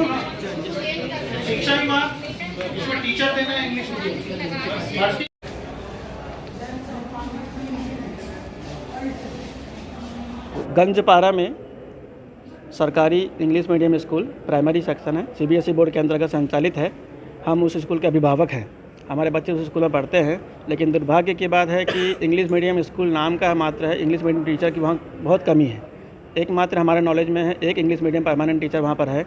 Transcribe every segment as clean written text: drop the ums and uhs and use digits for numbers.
शिक्षा विभाग इसमें टीचर देना है इंग्लिश मीडियम। गंजपारा में सरकारी English medium school primary section है, सीबीएसई बोर्ड के अंतर्गत संचालित है। हम उस स्कूल के अभिभावक हैं। हमारे बच्चे उस स्कूल में पढ़ते हैं, लेकिन दुर्भाग्य की बात है कि इंग्लिश मीडियम स्कूल नाम का मात्र है। इंग्लिश मीडियम टीचर की वहाँ बहुत कमी है। एकमात्र हमारे नॉलेज में है एक इंग्लिश मीडियम परमानेंट टीचर वहाँ पर है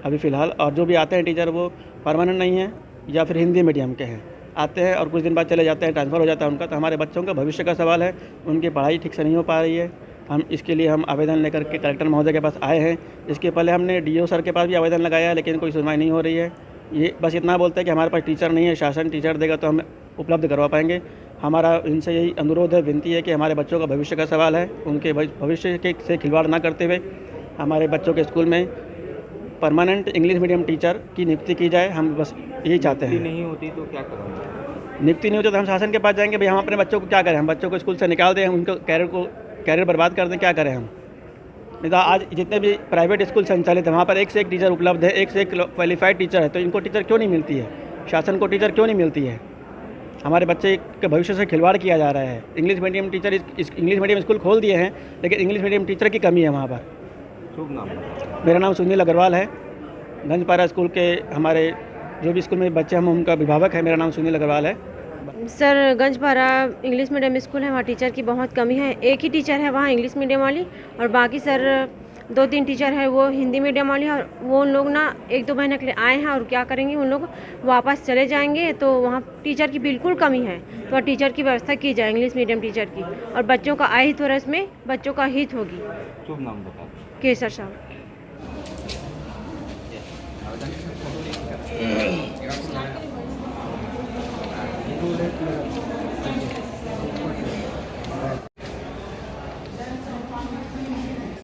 अभी फ़िलहाल, और जो भी आते हैं टीचर वो परमानेंट नहीं है या फिर हिंदी मीडियम के हैं, आते हैं और कुछ दिन बाद चले जाते हैं, ट्रांसफ़र हो जाता है उनका। तो हमारे बच्चों का भविष्य का सवाल है, उनकी पढ़ाई ठीक से नहीं हो पा रही है। हम इसके लिए आवेदन लेकर के कलेक्टर महोदय के पास आए हैं। इसके पहले हमने डीओ सर के पास भी आवेदन लगाया है, लेकिन कोई सुनवाई नहीं हो रही है। ये बस इतना बोलते हैं कि हमारे पास टीचर नहीं है, शासन टीचर देगा तो हम उपलब्ध करवा पाएंगे। हमारा इनसे यही अनुरोध है, विनती है कि हमारे बच्चों का भविष्य का सवाल है, उनके भविष्य के से खिलवाड़ ना करते हुए हमारे बच्चों के स्कूल में परमानेंट इंग्लिश मीडियम टीचर की नियुक्ति की जाए। हम बस यही चाहते हैं। नहीं होती तो क्या करेंगे? नियुक्ति नहीं होती तो हम शासन के पास जाएंगे। भाई हम अपने बच्चों को क्या करें? हम बच्चों को स्कूल से निकाल दें, उनको कैरियर बर्बाद कर दें, क्या करें हम? नहीं तो आज जितने भी प्राइवेट स्कूल संचालित है वहाँ पर एक से एक टीचर उपलब्ध है, एक से एक क्वालिफाइड टीचर है, तो इनको टीचर क्यों नहीं मिलती है? शासन को टीचर क्यों नहीं मिलती है? हमारे बच्चे के भविष्य से खिलवाड़ किया जा रहा है। English medium teacher English medium school खोल दिए हैं, लेकिन इंग्लिश मीडियम टीचर की कमी है वहाँ पर। शुभ नाम? मेरा नाम सुनील अग्रवाल है। गंजपारा स्कूल के हमारे जो भी स्कूल में बच्चे हम उनका अभिभावक है। मेरा नाम सुनील अग्रवाल है। Sir, Ganjpara English medium school है, वहाँ टीचर की बहुत कमी है। एक ही टीचर है वहाँ इंग्लिश मीडियम वाली, और बाकी सर 2-3 टीचर है वो हिंदी मीडियम वाली। और वो लोग ना 1-2 महीने के लिए आए हैं, और क्या करेंगे उन लोग वापस चले जाएंगे। तो वहाँ टीचर की बिल्कुल कमी है, तो टीचर की व्यवस्था की जाए इंग्लिश मीडियम टीचर की, और बच्चों का अहित हो रहा है, इसमें बच्चों का हित होगी। शुभ नाम बता? केसर साहब। आवेदन